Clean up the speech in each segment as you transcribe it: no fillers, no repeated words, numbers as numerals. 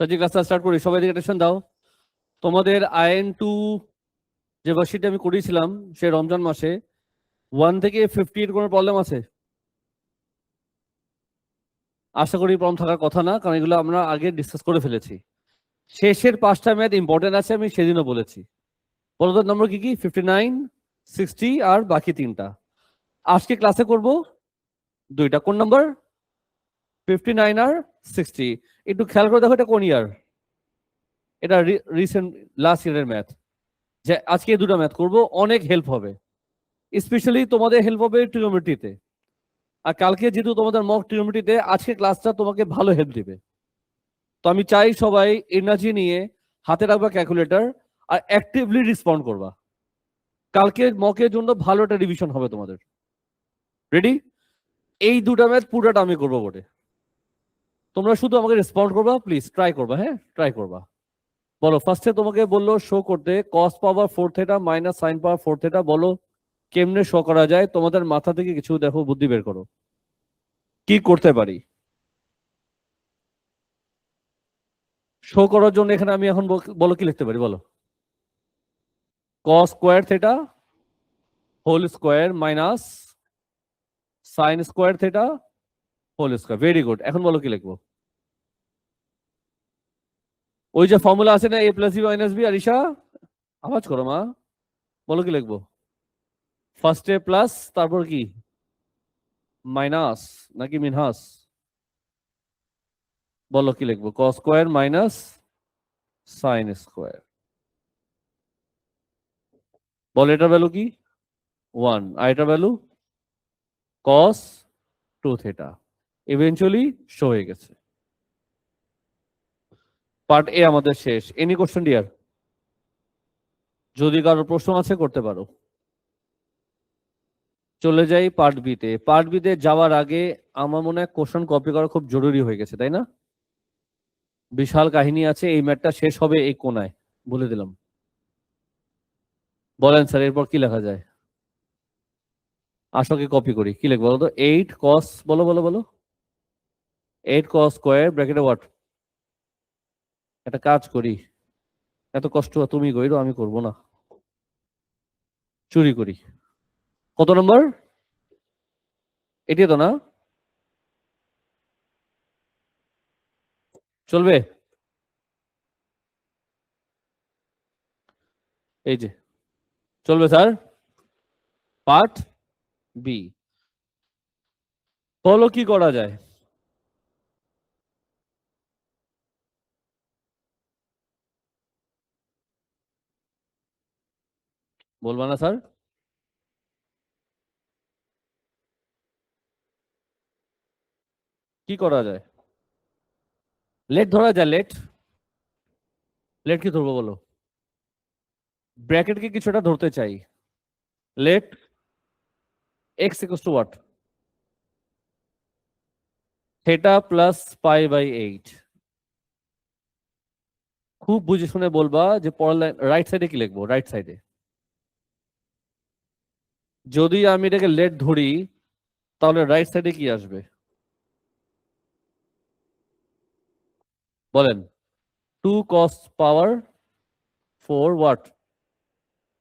সাজি ক্লাসটা স্টার্ট করি, সবাই দিকে টেনশন দাও। তোমাদের IN2 যে ভার্সিটি আমি করিয়েছিলাম সে রমজান মাসে 1 থেকে 50 এর কোনো প্রবলেম আছে? আশা করি প্রবলেম থাকার কথা না, কারণ এগুলো আমরা আগে ডিসকাস করে ফেলেছি। শেষের 5টা ম্যাথ ইম্পর্টেন্ট আছে, আমি সেদিনও বলেছি। বলো তো নম্বর কি কি? 59, 60 আর বাকি 3টা। আজকে ক্লাসে করব 2টা। কোন নম্বর? 59 আর 60। একটু খেয়াল করে দেখো এটা কোন ইয়ার। এটা রিসেন্ট লাস্ট ইয়ারের ম্যাথ। যে আজকে এই 2টা ম্যাথ করব, অনেক হেল্প হবে। স্পেশালি তোমাদের হেল্প হবে ট্রিগোনোমেট্রিতে। আর কালকে যেহেতু তোমাদের মক ট্রিগোনোমেট্রিতে, আজকে ক্লাসটা তোমাকে ভালো হেল্প দিবে। তো আমি চাই সবাই এনার্জি নিয়ে হাতে রাখবা ক্যালকুলেটর আর অ্যাক্টিভলি রেসপন্ড করবা। কালকে মকের জন্য ভালো একটা রিভিশন হবে তোমাদের। রেডি? এই 2টা ম্যাথ পুরোটা আমি করবো বোর্ডে। তোমরা শুধু আমাকে রেসপন্ড করবা, প্লিজ ট্রাই করবা। হ্যাঁ, ট্রাই করবা। বলো, ফার্স্টে তোমাকে বললো শো করতে cos পাওয়ার 4 থিটা মাইনাস sin পাওয়ার 4 থিটা। বলো কেমনে শো করা যায়? তোমাদের মাথা থেকে কিছু দেখো, বুদ্ধি বের করো, কি করতে পারি শো করার জন্য। এখানে আমি এখন বলো কি লিখতে পারি? বলো cos square theta whole square minus sin square theta whole square. Very good. এখন বলো কি লিখবো? ওই যে ফর্মুলা আছে না, a plus B minus B. Arisha আওয়াজ করো মা, বলো কি লিখবো? ফার্স্টে প্লাস, তারপর কি মাইনাস নাকি মিনহাস? বলো কি লিখবো? cos square minus sin square. বলো এটার ভ্যালু কি? 1। আর এটার value cos 2 theta. Eventually show হয়ে গেছে। পার্ট এ আমাদের শেষ। Any question dear? যদি কারো প্রশ্ন আছে করতে পারো। চলে যাই পার্ট বিতে। পার্ট বিতে যাওয়ার আগে আমার মনে হয় কোশ্চেন কপি করা খুব জরুরি হয়ে গেছে, তাই না? বিশাল কাহিনী আছে। এই ম্যাথটা শেষ হবে এই কোনায়, বলে দিলাম। বলেন স্যার, এরপর কি লেখা যায়? আসলে কপি করি। কি লিখবো বলো তো? 8 cos, বলো বলো বলো, 8 cos স্কোয়ার ব্র্যাকেটে হোয়াট। একটা কাজ করি, এত কষ্ট তুমি কইরো, আমি করব না, চুরি করি। কত নম্বর? এটি তো না, চলবে? এই যে চলবে স্যার। পার্ট বি, বলো কি করা যায়? বলবা না স্যার? কি করা যায়? লেট ধরা যায়। লেট, লেট কি ধরবো বলো? ব্র্যাকেটকে কিছুটা ধরতে চাই। Let x equals to what? Theta plus pi by 8। খুব বুঝে শুনে বলবা যে পরের লাইন রাইট সাইডে কি লিখবো? রাইট সাইডে যদি আমি এটাকে লেট ধরি, তাহলে রাইট সাইডে কি আসবে বলেন? 2 cos power 4 what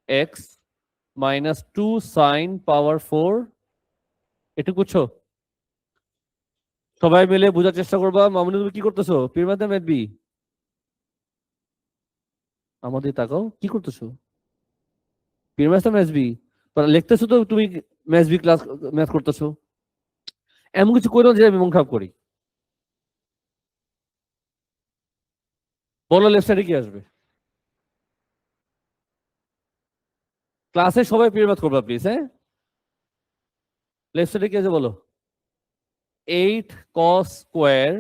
x minus 2 sin পাওয়ার 4। এটুকু বুঝছো? সবাই মিলে বোঝার চেষ্টা করবা। মামুনি তুমি কি করতেছো? পিরমাতে ম্যাথ বি, আমাদের তাকাও, কি করতেছো? পিরমাতে ম্যাথ বি লিখতেছো তো তুমি, ম্যাথ বি ক্লাস ম্যাথ করতেছো। এমন কিছু করো যে আমি মন খারাপ করি। বলো লেফট সাইডে কি আসবে? ক্লাসে সবাই পিরমাত করবা প্লিজ। হ্যাঁ, লেফট সাইডে কি আছে বলো? 8 cos স্কোয়ার।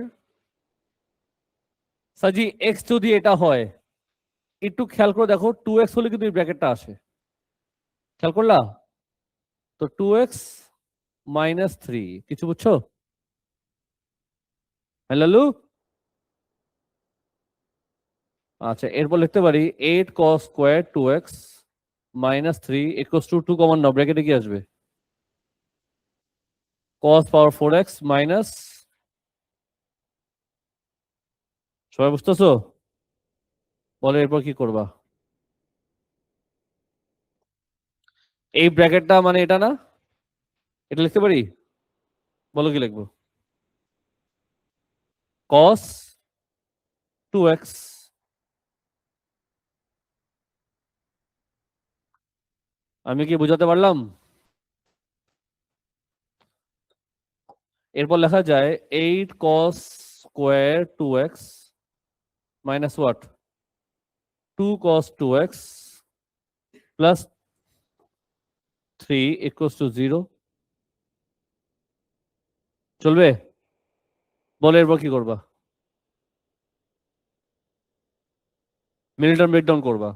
সাজি এক্স যদি এটা হয়, একটু খেয়াল করে দেখো, 2x হলে কিন্তু এই ব্র্যাকেটটা আসে। খেয়াল করলা তো? 2x minus 3। কিছু বুঝছো? হ্যালো। আচ্ছা, এরপর লিখতে পারি 8 cos square 2x minus 3 equals to 2 common নাও, ব্র্যাকেটে কি আসবে? cos পাওয়ার 4x মাইনাস সবাই বুঝতেছো? বলে এরপর কি করবা? এই ব্র্যাকেটটা মানে এটা না, এটা লিখতে পারি? বলো কি লিখবো? cos 2x আমি কি বোঝাতে পারলাম? এরপর লেখা যায় 8 cos square 2x minus what 2 cos 2x plus 3 equals two 0। চলবে? বলে এরপর কি করবা? মিডল টার্ম ব্রেকডাউন করবা,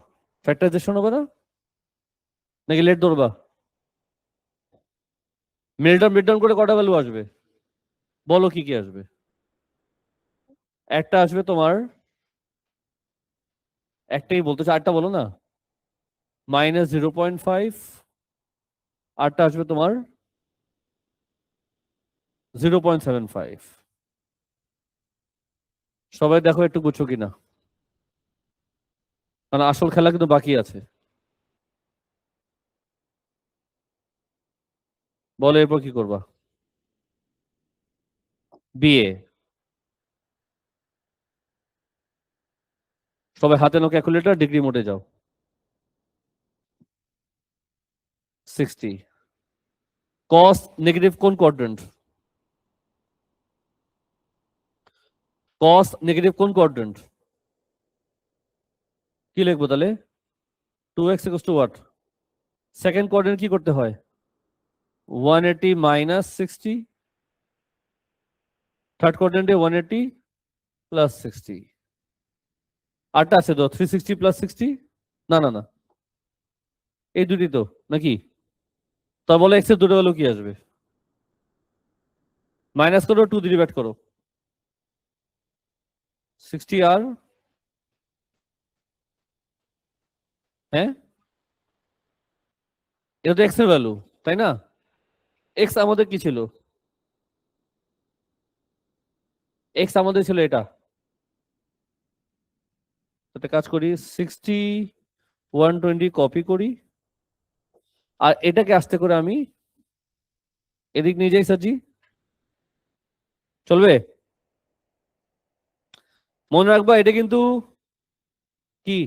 ফ্যাক্টরাইজেশন হবে না নাকি লেট ধরবা? মিডল টার্ম ব্রেকডাউন করে কটা ভ্যালু আসবে? বলো কি কি আসবে? একটা আসবে তোমার, একটাই বলতেছে, আটটা বলো না। -0.5, আরটা আসবে তোমার 0.75। সবাই দেখো একটু বুঝছো কিনা, কারণ আসল খেলা কিন্তু বাকি আছে। বলো এরপর কি করবা? বিয়ে। সবাই হাতে নো ক্যালকুলেটর, ডিগ্রি মোডে যাও। 60 কস নেগেটিভ কোন কোয়াড্রেন্ট? কস নেগেটিভ কোন কোয়াড্রেন্ট? কি লিখবো তাহলে? 2x equals to what? Second quadrant কি করতে হয়? 180 মাইনাস 60। Third কোয়াড্রেন্টে 180 plus 60। আটটা আছে তো, 360 প্লাস 60। না না না, এই দুটি তো নাকি? তা বলে এক্স এর দুটো ভ্যালু কি আসবে? মাইনাস করো, 2 দিয়ে ডিভাইড করো। 60 আর হ্যাঁ, এটা তো এক্স এর ভ্যালু, তাই না? এক্স আমাদের কি ছিল? এক্স আমাদের ছিল এটা। একটা কাজ করি, 60 120 কপি করি, আর এটাকে আস্তে করে আমি এদিক নিয়ে যাই সাজি। চলবে? মনে রাখবা এটা কিন্তু কি,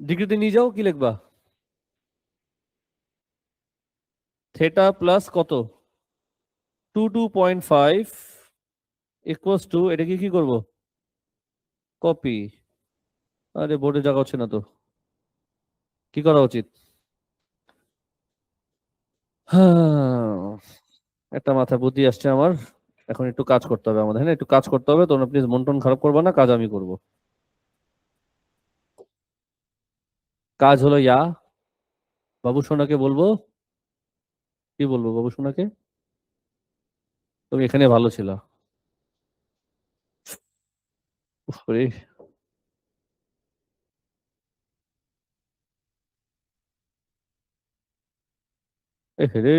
ডিগ্রিতে নিয়ে যাও, কি লিখবা? থেটা প্লাস কত 22.5 ইকুয়ালস টু, এটাকে কি করব? কপি। আরে বোর্ডে জায়গা হচ্ছে না তো, কি করা উচিত? হ্যাঁ, একটা মাথায় বুদ্ধি আসছে আমার। এখন একটু কাজ করতে হবে আমাদের, হ্যাঁ একটু কাজ করতে হবে, তোমরা প্লিজ মন টন খারাপ করবা না, কাজ আমি করব। কাজ হলো ইয়া, বাবু সোনাকে বলবো। কি বলবো বাবু সোনাকে? তুমি এখানে ভালো ছিল। উফ রে, এ রে।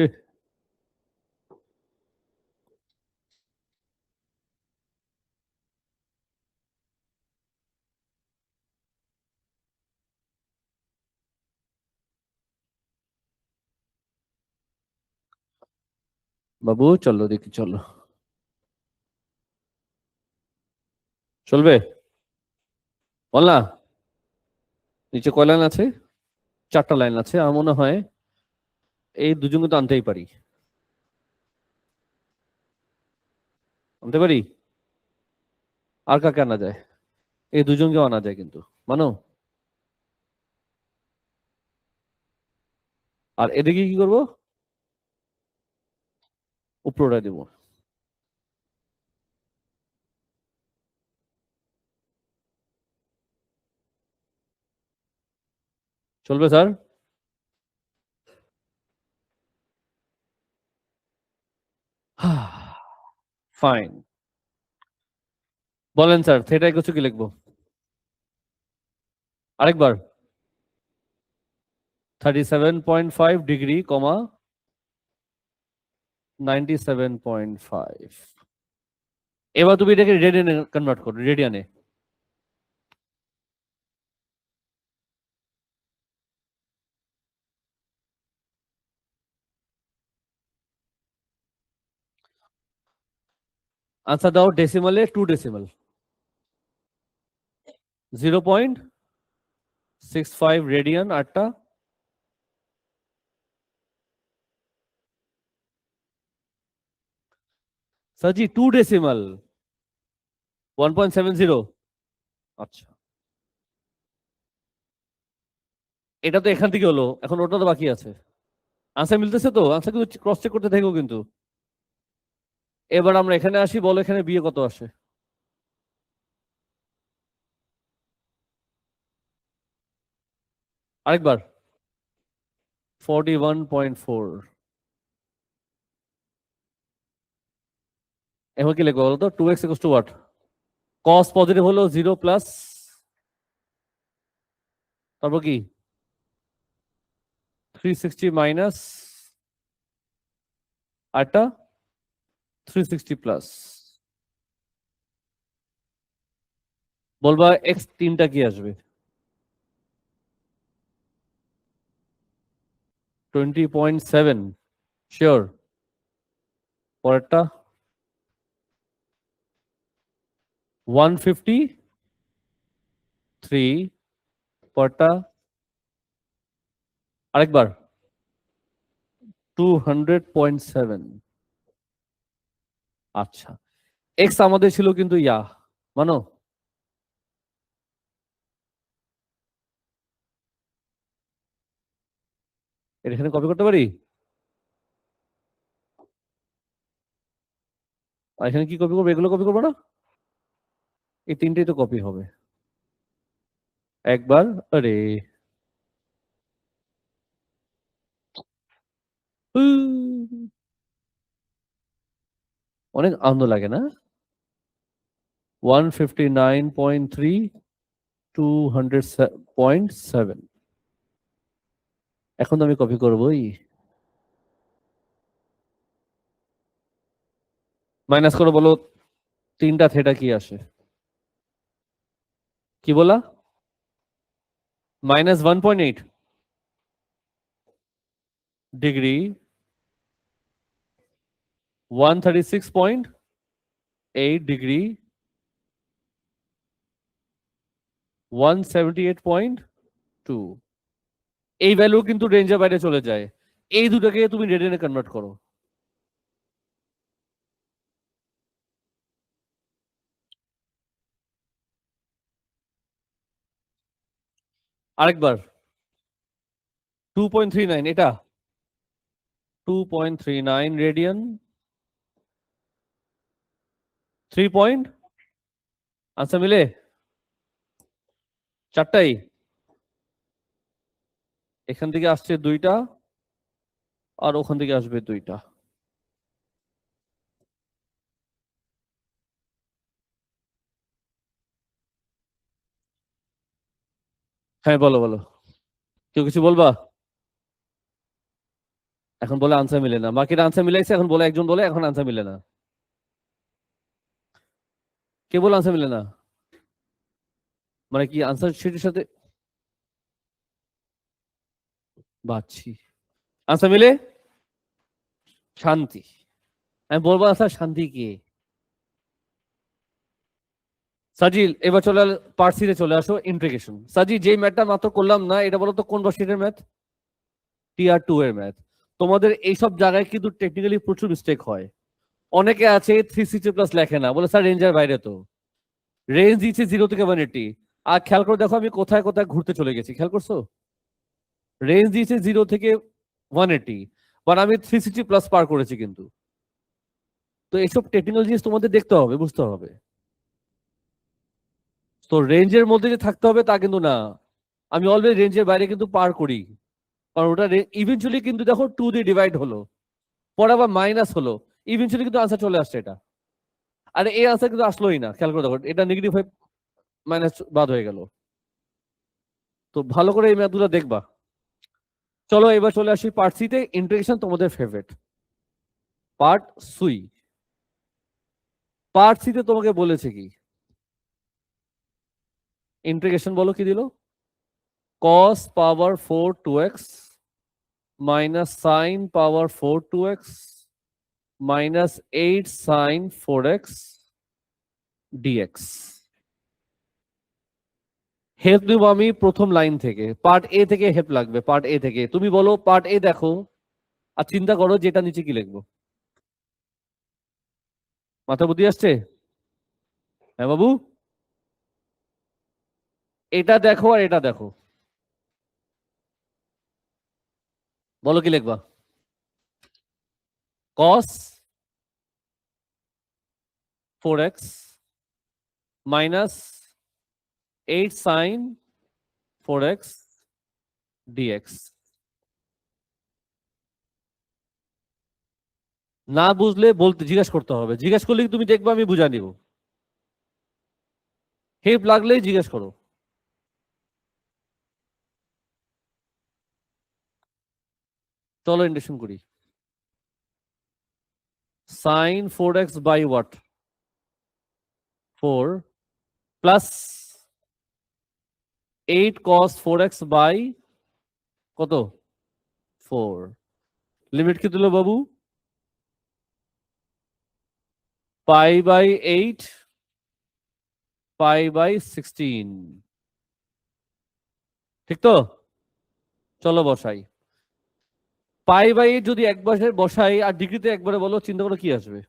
বাবু চলো দেখি, চলো। চলবে? বল না। নিচে কয় লাইন আছে? 4টা লাইন আছে, আমার মনে হয় এই দুজনকে তো আনতেই পারি। আনতে পারি? আর কাকে আনা যায়? এই দুজনকেও আনা যায় কিন্তু, মানো? আর এদিকে কি করব? উপরটা দিব। চলবে স্যার? ফাইন। বলেন স্যার, থেটা কিছু কি লিখবো? আরেকবার। 37.5 ডিগ্রি কমা 97.5। এবার তুমি এটাকে রেডিয়ানে কনভার্ট করো, রেডিয়ানে। আনসার দাও ডেসিমালে, 2 ডেসিমাল। 0.65 রেডিয়ান, আটটা। সাজি 2 ডেসিমাল, 1.70। আচ্ছা, এটা তো এখান থেকে হলো, এখন ওটা তো বাকি আছে। আনসার মিলতেছে তো? আনসার কিন্তু ক্রস চেক করতে থাকো কিন্তু। এবার আমরা এখানে আসি, বলো এখানে বিয়ে কত আসে? আরেকবার। 41.4। এখন কি লিখবো বলো তো? 2x equals to what? Cos positive হলো 0 প্লাস, তারপর কি 360 মাইনাস আরটা 360 প্লাস। বলবা এক্স তিনটা কি আসবে? 20.7 শিওর? পরেরটা 153। পরেরটা আরেকবার 200.7। আচ্ছা, এক্স আমাদের ছিল কিন্তু মানো? এটা এখানে কপি করতে পারি? আর এখানে কি কপি করবো? এগুলো কপি করবো না? এই তিনটেই তো কপি হবে একবার। আরে অনেক আনন্দ লাগে না? 159.3, 200.7। এখন তো আমি কপি করবোই। মাইনাস করে বলো তিনটা থেটা কি আসে? কি বলা? -1.8 ডিগ্রি, 136.8 ডিগ্রি, 178.2। এই ভ্যালু কিন্তু রেঞ্জের বাইরে চলে যায়। এই দুটাকে তুমি রেডিয়ানে কনভার্ট করো। আরেকবার 2.39, এটা 2.39 রেডিয়ান, 3 পয়েন্ট। আনসার মিলে চারটাই। এখান থেকে আসছে দুইটা, আর ওখান থেকে আসবে দুইটা। হ্যাঁ বলো বলো, কেউ কিছু বলবা? এখন বলে আনসার মিলে না, বাকিরা আনসার মিলাইছে, এখন বলে একজন বলে এখন আনসার মিলে না। কে বলে আনসার মিলে না? মানে কি আনসার শিটের সাথে বাচ্ছি? আনসার মিলে শান্তি। আমি বলবো আনসার শান্তি কি? সাজিল এবার চলে পার্সিতে চলে আসো, ইন্টিগ্রেশন। সাজি যে ম্যাথটা মাত্র করলাম না, এটা বলো তো কোন বর্ষের ম্যাথ? টিআর 2 এর ম্যাথ। তোমাদের এইসব জায়গায় কিন্তু টেকনিক্যালি প্রচুর মিস্টেক হয়। অনেকে আছে 360 প্লাস লেখে না, বলে স্যার রেঞ্জের বাইরে তো। রেঞ্জ দিচ্ছে 0 থেকে 180। আর খেয়াল করে দেখো আমি কোথায় কোথায় ঘুরতে চলে গেছি, খেয়াল করছো? রেঞ্জ দিয়েছে 0 থেকে 180, বাট আমি 360 প্লাস পার করেছি কিন্তু। তো এইসব টেকনিক্যাল জিনিস তোমাদের দেখতে হবে, বুঝতে হবে। তো রেঞ্জের মধ্যে যে থাকতে হবে তা কিন্তু না। আমি অলওয়েজ রেঞ্জের বাইরে কিন্তু পার করি, কারণ ওটা ইভেনচুয়ালি কিন্তু দেখো 2 দিয়ে ডিভাইড হলো, পরে আবার মাইনাস হলো, ইভেনচুয়ালি কিন্তু আনসার চলে আসছে এটা। আর এই আনসার কিন্তু আসলোই না, খেয়াল করে দেখো, এটা নেগেটিভ হয়ে মাইনাস বাদ হয়ে গেল। তো ভালো করে এই ম্যাথগুলো দেখবা। চলো এবার চলে আসি পার্ট সি তে, ইন্টিগ্রেশন তোমাদের ফেভারিট পার্ট। সুই পার্ট সি তে তোমাকে বলেছে কি ইন্টিগ্রেশন বলো কি দিল cos পাওয়ার 4 2x minus sin power 4 2x minus 8 sin 4x dx help নিব আমি প্রথম লাইন থেকে পার্ট এ থেকে হেল্প লাগবে পার্ট এ থেকে তুমি বলো পার্ট এ দেখো আর চিন্তা করো যেটা নিচে কি লিখবো মাথা বুদ্ধি আসছে হ্যাঁ বাবু এটা দেখো আর এটা দেখো বলো কি লিখবা cos 4x minus 8 sin 4x dx না বুঝলে বলতে জিজ্ঞাসা করতে হবে জিজ্ঞাসা করলে তুমি দেখবে আমি বুঝা নিব হেল্প লাগলেই জিজ্ঞেস করো চলো ইন্ডাকশন করি sin 4x by what 4 plus 8 cos 4x by কত 4 লিমিট কি দিল বাবু pi by 8 pi by 16 ঠিক তো চলো বসাই পাই বাই যদি একবারে বসাই আর ডিগ্রিতে একবারে বলো চিন্তা করো কি আসবে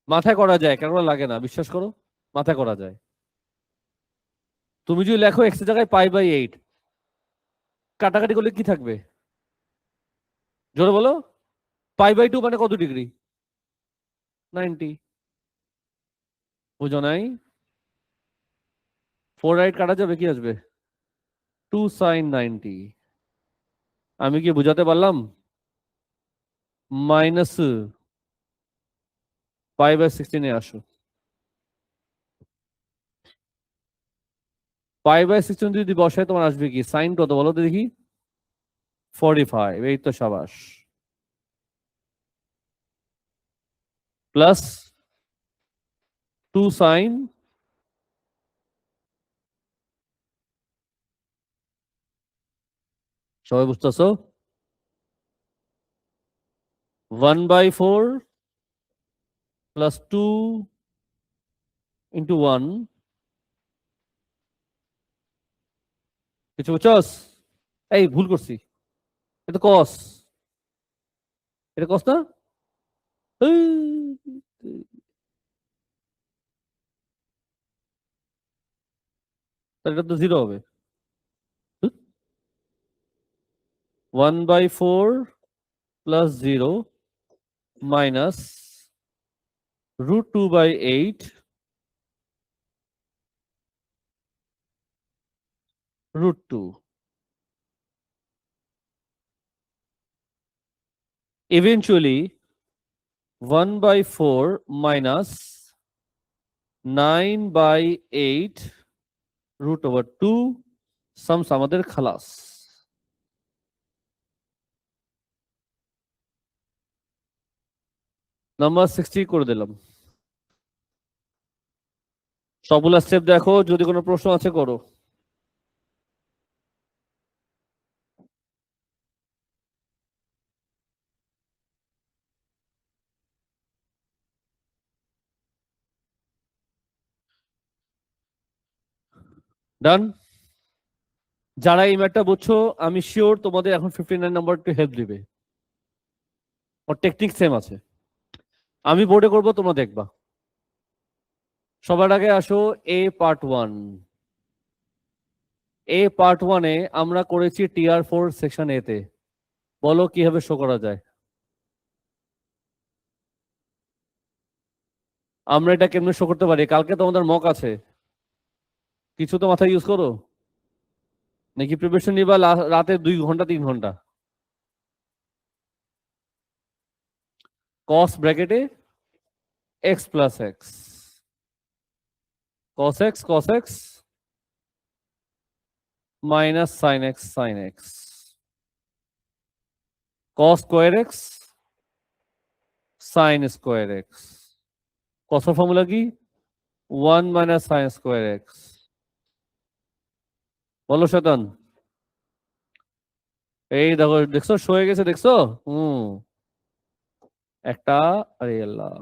মাথায় করা যায় কেন লাগে না বিশ্বাস করো মাথায় করা যায় তুমি যদি লেখো এক্স এর জায়গায় পাই বাই 8 কাটাকাটি করলে কি থাকবে জোরে বলো পাই বাই 2 মানে কত ডিগ্রি 90 বুঝো নাই 4 কাটা যাবে কি আসবে 2 sin 90 আমি কি বুঝাতে পারলাম মাইনাস পাই বাই 16 এ আসো পাই বাই 16 যদি বসায় তোমার আসবে কি সাইন কত বলো তো দেখি 45 এই তো সাবাস প্লাস 2 সাইন সবাই বুঝতেছো 1/4 প্লাস 2 ইন্টু 1 কিছু বুঝছস এই ভুল করছি এটা কস এটা কস না এই, তাহলে এটা তো 0 হবে 1/4 প্লাস 0 মাইনাস √2/8 √2 eventually 1/4 minus 9/8 √2 সামস আমাদের খালাস নাম্বার 60 করে দিলাম সবগুলা স্টেপ দেখো যদি কোনো প্রশ্ন আছে করো ডান যারা এই ম্যাথটা বুঝছো আমি শিওর তোমাদের এখন 59 নাম্বার একটু হেল্প দিবে ওর টেকনিক সেম আছে আমি বোর্ডে করব তোমরা দেখবা সবার আগে আসো এ পার্ট 1 এ পার্ট 1 এ আমরা করেছি টিআর 4 সেকশন এ তে বলো কিভাবে শো করা যায় আমরা এটা কেমনে শো করতে পারি কালকে তোমাদের মক আছে কিছু তো মাথায় ইউজ করো নাকি প্রিপারেশন নিবা রাতে 2 ঘন্টা 3 ঘন্টা cos ব্র্যাকেটে x plus x cos x minus sin x cos square x sine square x. কসের ফর্মুলা কি? 1 মাইনাস সাইন স্কোয়ার এক্স। বলো শয়তান। এই দেখো, দেখছো শো হয়ে গেছে, দেখছো? একটা, আরে আল্লাহ,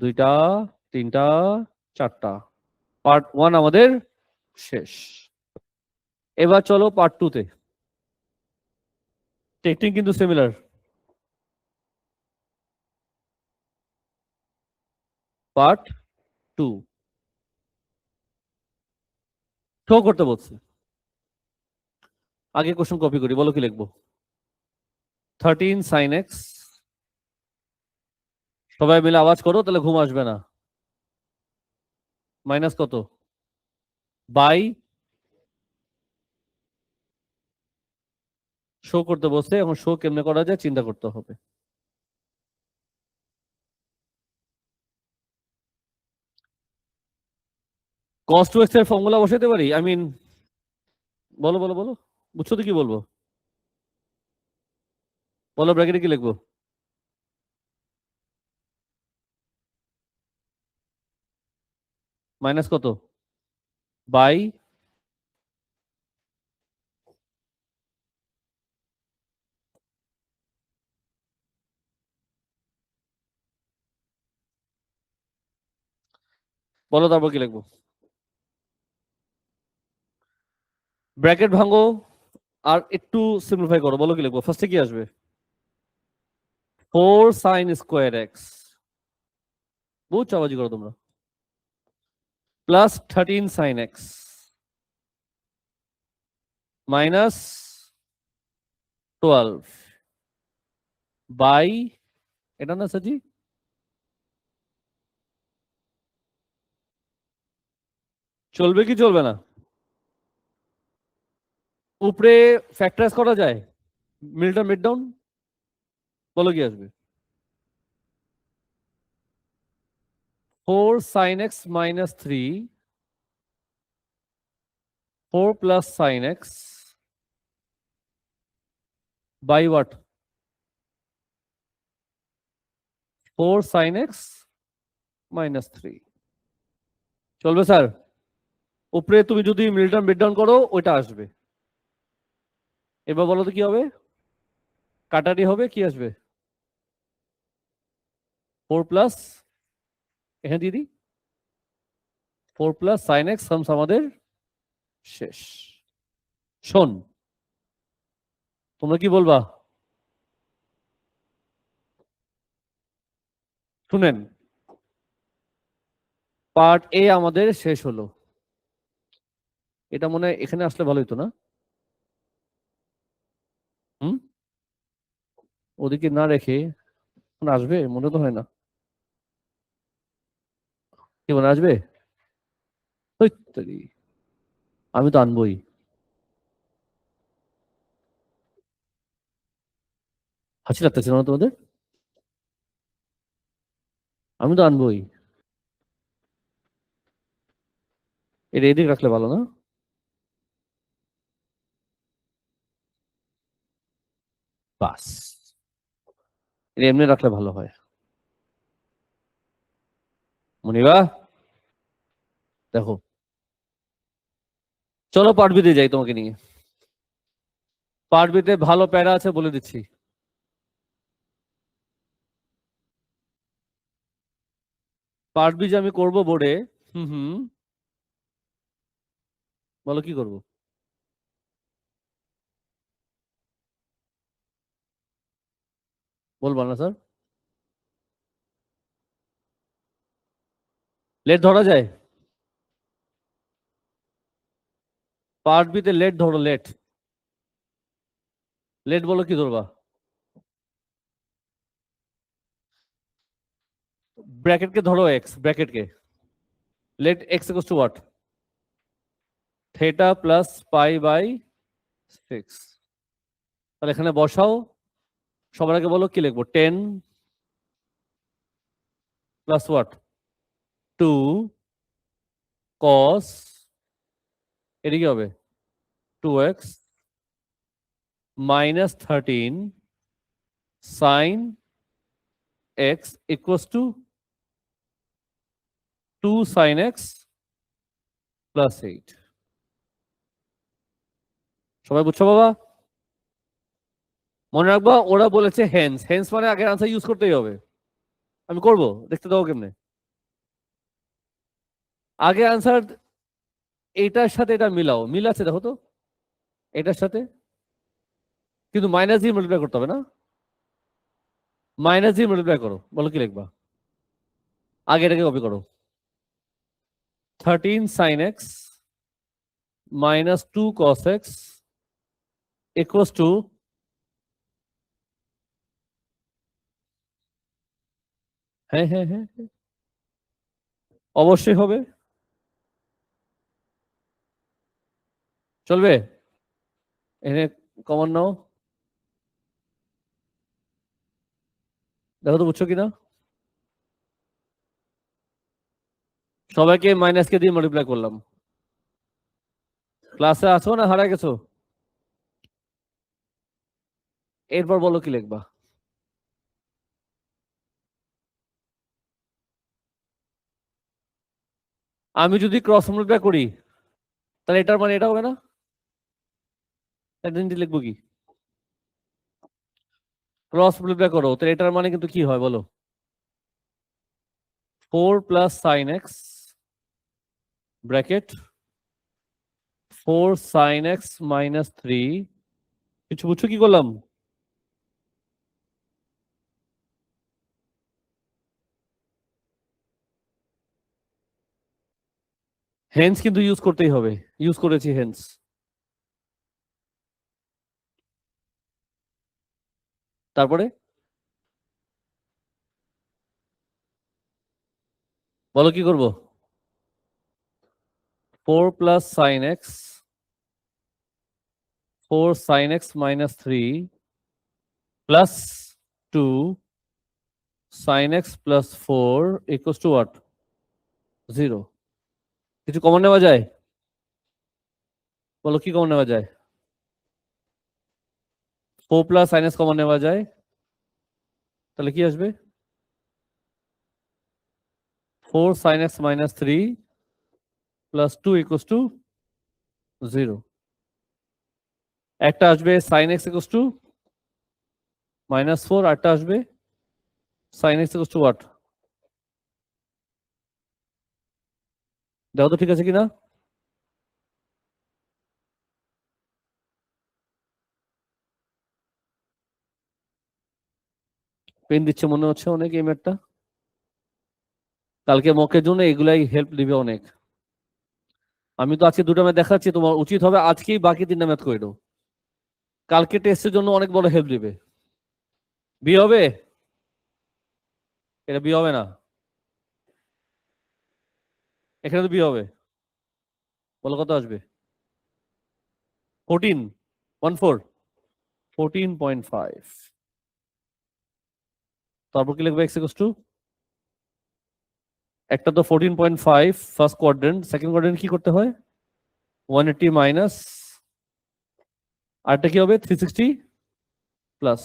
দুইটা, তিনটা, চারটা। পার্ট 1 আমাদের শেষ। এবার চলো পার্ট 2 তে। টেকনিক কিন্তু সিমিলার। পার্ট 2 শো করতে বলছে। আগে কোশ্চেন কপি করি, বলো কি লিখবো? 13 সাইন এক্স। সবাই মিলে আওয়াজ করো, তাহলে ঘুম আসবে না। মাইনাস কত? বাই, শো করতে বসে, এখন শো কেমনে করা যায় চিন্তা করতে হবে। কস টু এক্স এর ফর্মুলা বসাতে পারি, আই মিন, বলো বলো বলো, বুঝছো তো কি বলবো? বলো, ব্র্যাকেটে কি লিখবো? মাইনাস কত? বাই, বলো তারপর কি লিখবো? ব্র্যাকেট ভাঙো আর একটু সিম্পলিফাই করো, বলো কি লিখবো? ফার্স্টে কি আসবে? 4 সাইন স্কোয়ার এক্স, বহুত চাবাজি করো তোমরা, plus 13 sine x minus 12 by, এটা না সাজি, চলবে কি চলবে না? উপরে ফ্যাক্টরাইজ করা যায়, মিডটা মিড ডাউন, বলো কি আসবে? 4 sine x minus 3, 4 plus sine x by what? 4 sine x minus 3। চলবে স্যার? উপরে তুমি যদি মিডটার্ম মিড ডাউন করো ওইটা আসবে। এবার বলো তো কি হবে? কাটারি হবে, কি আসবে? 4 প্লাস, এখানে দিয়ে দিই, 4 প্লাস সাইন এক্স সামস আমাদের শেষ। শোন, তোমরা কি বলবা? শুনেন, পার্ট এ আমাদের শেষ হলো। এটা মনে হয় এখানে আসলে ভালো হতো না? হুম, ওদিকে না রেখে আসবে মনে তো হয় না। কি মনে আসবে? হইত্তেরি, আমি তো আনবই। হাসি লাগতেছে না তোমাদের? আমি তো আনবই। এটা এদিকে রাখলে ভালো না? বাস, এটা এমনি রাখলে ভালো হয়। মনিবা, দেখো, চলো পার্ট বিতে যাই তোমাকে নিয়ে। পার্ট বিতে ভালো প্যারা আছে বলে দিচ্ছি। পার্ট বি যে আমি করবো বোর্ডে। হুম হুম, বলো কি করবো? বলবো না স্যার? লেট ধরা যায়? পার্ট বিতে লেট ধরো, লেট। লেট বলো কি ধরবা? ব্র্যাকেটকে ধরো এক্স, ব্র্যাকেটকে। Let x equals to what? Theta plus pi by 6। তাহলে এখানে বসাও। সবার আগে বলো কি লিখবো? 10 প্লাস হোয়াট? 2 কস, এটা কি হবে? 2x minus 13 sin x equals to 2 sin x plus 8. সবাই বুঝছো বাবা? মনে রাখবা ওরা বলেছে হেন্স, হেন্স মানে আগের আনসার ইউজ করতেই হবে। আমি করব, দেখতে দাও কেমনে। আগে আনসার এটার সাথে এটা মিলাও, মিল আছে দেখো তো এটার সাথে, কিন্তু মাইনাস দিয়ে মাল্টিপ্লাই করতে হবে না, মাইনাস দিয়ে মাল্টিপ্লাই করো। বলো কি লিখবা? আগে এটাকে কপি করো, 13 sin x minus 2 cos x equals to হ্যাঁ হ্যাঁ হ্যাঁ অবশ্যই হবে, চলবে। এনে কমন নাও, দেখো তো বুঝছো কিনা। সবাইকে মাইনাস কে দিয়ে মাল্টিপ্লাই করলাম। ক্লাসে আছো না হারাই গেছো? এরপর বলো কি লিখবা? আমি যদি ক্রস মাল্টিপ্লাই করি তাহলে এটার মানে এটা হবে না, আইডেন্টি লিখবো কি? ক্রস মাল্টিপ্লাই করো তাহলে এটার মানে কিন্তু কি হয় বলো? 4 plus sine x bracket 4 sine x minus 3। কিছু বুঝছো কি করলাম? হেন্স কিন্তু ইউজ করতেই হবে, ইউজ করেছি হেন্স। তারপরে বলো কি করব? 4 plus sine x 4 sin x minus 3 plus 2 sin x plus 4 equals to what? 0. কিছু কমন নেওয়া যায়? বলো কি কমন নেওয়া যায়? 4 প্লাস sin x কমন নেওয়া যায়, তাহলে কি আসবে? 4 sin x minus 3 plus 2 equals to 0. একটা আসবে sin x equals to minus 4, আরটা আসবে sin x equals to what? দেখো তো ঠিক আছে কিনা। পেন দিচ্ছে মনে হচ্ছে অনেক এই ম্যাথটা, কালকে মকের জন্য এগুলাই হেল্প দিবে অনেক। আমি তো আজকে দুটো ম্যাথ দেখাচ্ছি, তোমার উচিত হবে আজকেই বাকি 3টা ম্যাথ করে দাও, কালকে টেস্টের জন্য অনেক বড় হেল্প দিবে। বি হবে? এটা বি হবে না, এখানে তো বি হবে। বলো কত আসবে? 14 14 14.5। তারপর কি লিখবে? এক্স ইকুয়ালস টু, একটা তো 14.5 ফার্স্ট কোয়াড্রেন্ট, সেকেন্ড কোয়াড্রেন্ট কি করতে হয়? 180 মাইনাস, আরটা কি হবে? 360 প্লাস।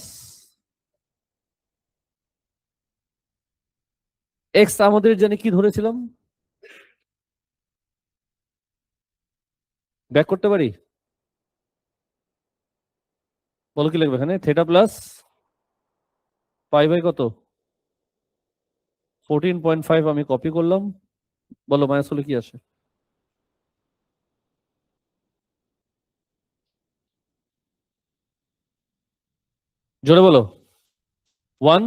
এক্স আমাদের জানি কি ধরেছিলাম, ব্যাক করতে পারি। বলো কি লিখবে এখানে? থেটা প্লাস পাই বাই কত? 14.5 আমি কপি করলাম, বলো মাইনাস হলে কি আসে? জোরে বলো। 1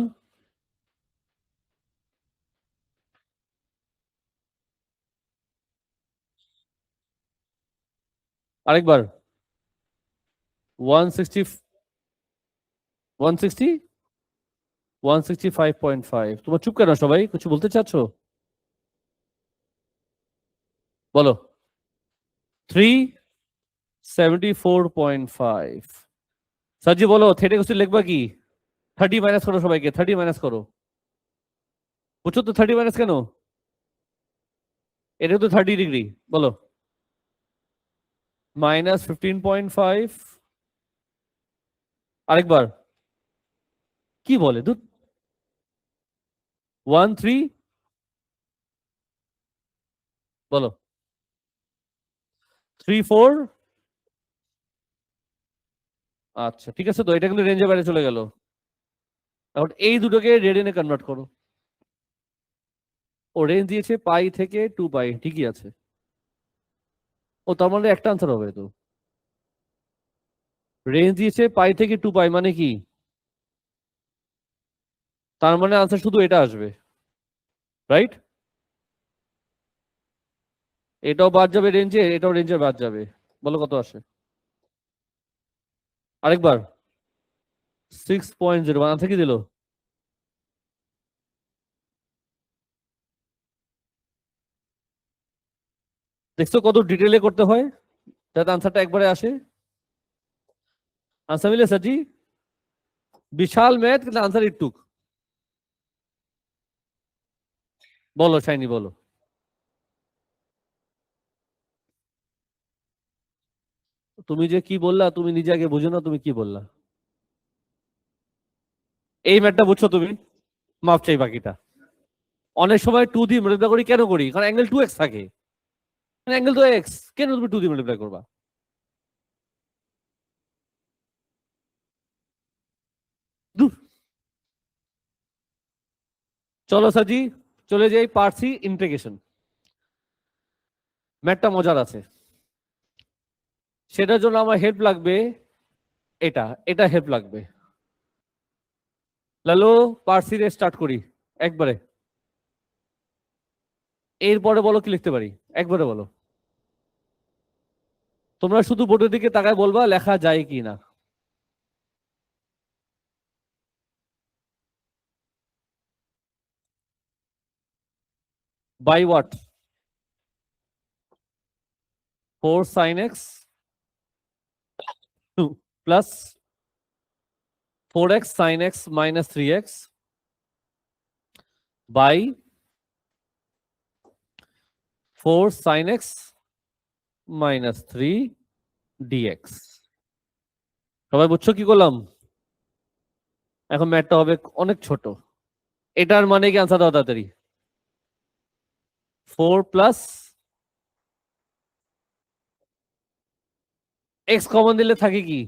আরেকবার 160 160 165.5। তোমার চুপ কেন সবাই, কিছু বলতে চাচ্ছ? বলো 374.5। সাজি বলো থেটে কিছু লিখবা কি? 30 মাইনাস করো, সবাইকে 30 মাইনাস করো। বুঝছো তো 30 মাইনাস কেন? এটা তো 30 ডিগ্রি। বলো -15.5 আরেকবার কি বলে 1 3 বলো 3 4। আচ্ছা ঠিক আছে, তো এটা কিন্তু রেঞ্জের বাইরে চলে গেল। এখন এই দুটোকে রেডিয়ানে কনভার্ট করো। ও রেঞ্জ দিয়েছে পাই থেকে 2 পাই, ঠিকই আছে। ও তার মানে একটা আনসার হবে তো। রেঞ্জ দিয়েছে পাই থেকে 2 পাই মানে কি? তার মানে আনসার শুধু এটা আসবে, রাইট? এটাও বাদ যাবে রেঞ্জে, এটাও রেঞ্জে বাদ যাবে। বলো কত আসে? আরেকবার 6.0 আনসার কি দিল? দেখছো কত ডিটেলে করতে হয় যাতে আনসারটা একবারে আসে। আনসার মিলে সাজি, বিশাল ম্যাথ কিন্তু আনসার ইটুক। বলো শাইনি বলো। তুমি যে কি বললা তুমি নিজে আগে বুঝো না তুমি কি বললা। এই ম্যাথটা বুঝছো তুমি? মাপ চাই বাকিটা। অনেক সময় 2 দিয়ে মাল্টিপ্লাই করি, কেন করি? কারণ অ্যাঙ্গেল 2x থাকে। অ্যাঙ্গেল তো এক্স, কেন তুমি 2 দিয়ে মাল্টিপ্লাই করবা? ধুর। চলো সাজি, চলে যাই পার্সি ইন্টিগ্রেশন। ম্যাথটা মজার আছে, সেটার জন্য আমার হেল্প লাগবে। এটা এটা হেল্প লাগবে। লালো, পার্সি রে স্টার্ট করি একবারে। এরপরে বলো কি লিখতে পারি, একবারে বলো। তোমরা শুধু বোর্ডের দিকে তাকায় বলবা লেখা যায় কি না। By what? 4 sin x plus 4x sin x - 3x by 4 sin x - 3 dx। সবাই বুঝছো কি করলাম? এখন ম্যাথটা হবে অনেক ছোট। এটার মানে কি আনসার দাও তাড়াতাড়ি। 4 প্লাস এক্স কমন দিলে থাকে কি?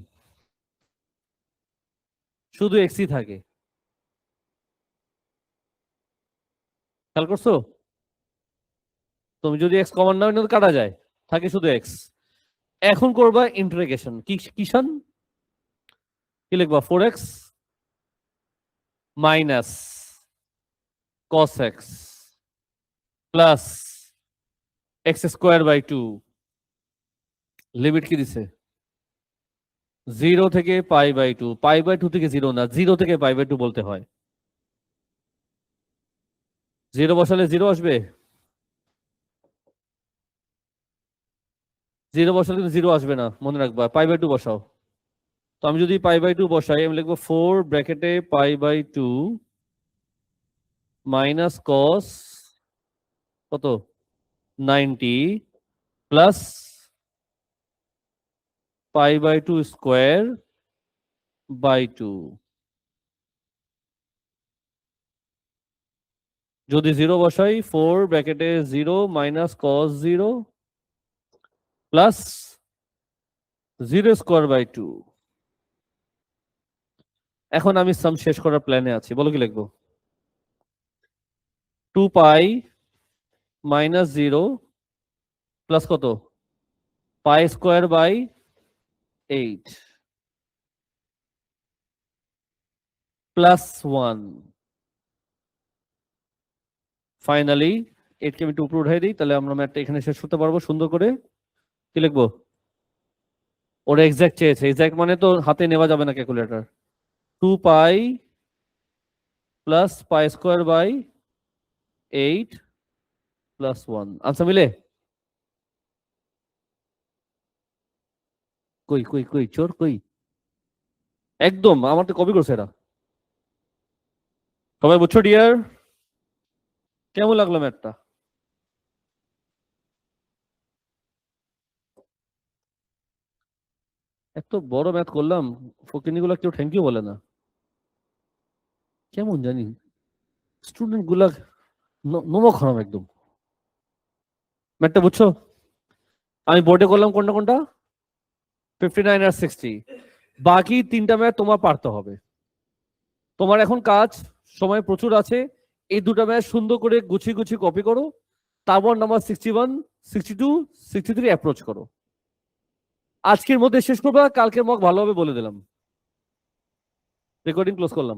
শুধু এক্সই থাকে। খেয়াল করছো? তুমি যদি এক্স কমন নাও এটা তো কাটা যায়, থাকে শুধু এক্স। এখন করবা ইন্টিগ্রেশন কি কিষান? কি লিখবা? 4x minus cos x plus x² by 2। Limit কি দিছে? 0 থেকে π/2। π/2 থেকে 0 না, 0 থেকে π/2 বলতে হয়। 0 বসালে 0 আসবে, 0 বসালে কিন্তু 0 আসবে না, মনে রাখবা। π/2 বসাও। তো আমি যদি π/2 বসাই আমি লিখবো 4 ব্র্যাকেটে π/2 মাইনাস কস কত 90 প্লাস π/2² বাই 2। যদি 0 বসাই 4 ব্র্যাকেটে 0 মাইনাস কস 0 প্লাস 0² বাই 2। এখন আমি সাম শেষ করার প্ল্যানে আছি, বলো কি লিখবো? 2π - 0 প্লাস কত π² বাই 8 প্লাস 1। ফাইনালি 8 কে আমি একটু উপরে উঠাই দিই, তাহলে আমরা ম্যাথটা এখানে শেষ করতে পারবো সুন্দর করে। কি লিখবো? ওরা এক্সাক্ট চেয়েছে, এক্সাক্ট মানে তো হাতে নেওয়া যাবে না calculator. 2π plus π² by 8 plus 1। Answer মিলে? কই কই কই চোর কই? একদম আমার তো কপি করছে এরা। সবাই বুঝছো ডিয়ার? কেমন লাগলো ম্যাথটা? এত বড় ম্যাথ করলাম, ফকিনিগুলো কেউ থ্যাংক ইউ বলে না, কেমন জানি স্টুডেন্ট গুলা নমক হারাম একদম। ম্যাথটা বুঝছো? আমি বোর্ডে করলাম কোনটা কোনটা, 59 আর 60। বাকি তিনটা ম্যাথ তোমার পারতে হবে। তোমার এখন কাজ, সময় প্রচুর আছে, এই দুটো ম্যাথ সুন্দর করে গুছিয়ে গুছিয়ে কপি করো, তারপর নাম্বার 61, 62, 63 অ্যাপ্রোচ করো। আজকের মধ্যে শেষ করবা, কালকে মক ভালোভাবে বলে দিলাম। রেকর্ডিং ক্লোজ করলাম।